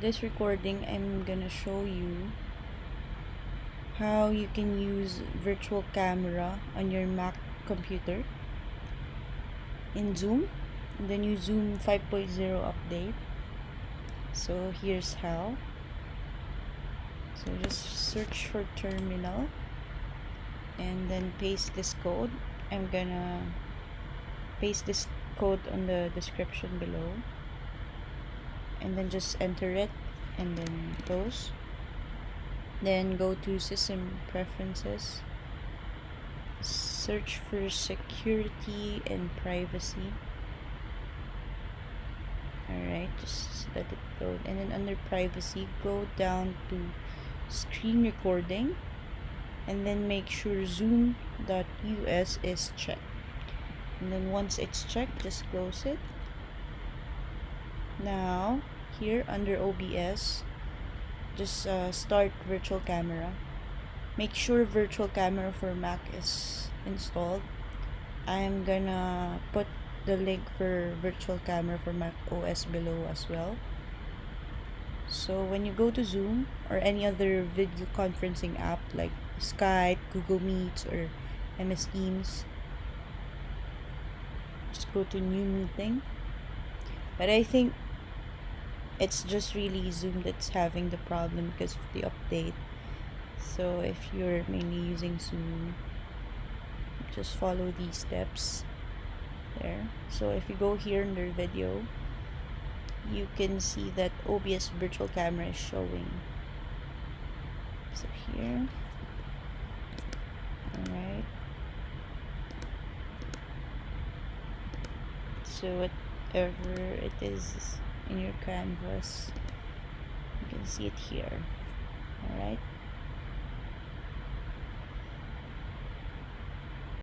this recording, I'm gonna show you how you can use virtual camera on your Mac computer in Zoom, the new Zoom 5.0 update. So here's how. So just search for terminal and then paste this code. I'm gonna paste this code on the description below, and then just enter it and then close. Then go to system preferences, search for security and privacy. Alright, just let it load, and then under privacy go down to screen recording, and then make sure zoom.us is checked, and then once it's checked, just close it. Now here under OBS, just start virtual camera. Make sure virtual camera for Mac is installed. I'm gonna put the link for virtual camera for Mac OS below as well. So when you go to Zoom or any other video conferencing app like Skype, Google Meets, or MS Teams, just go to new meeting. But I think it's just really Zoom that's having the problem because of the update. So if you're mainly using Zoom, just follow these steps there. So if you go here under video, you can see that OBS Virtual Camera is showing. So here, alright. So whatever it is in your canvas, you can see it here. Alright.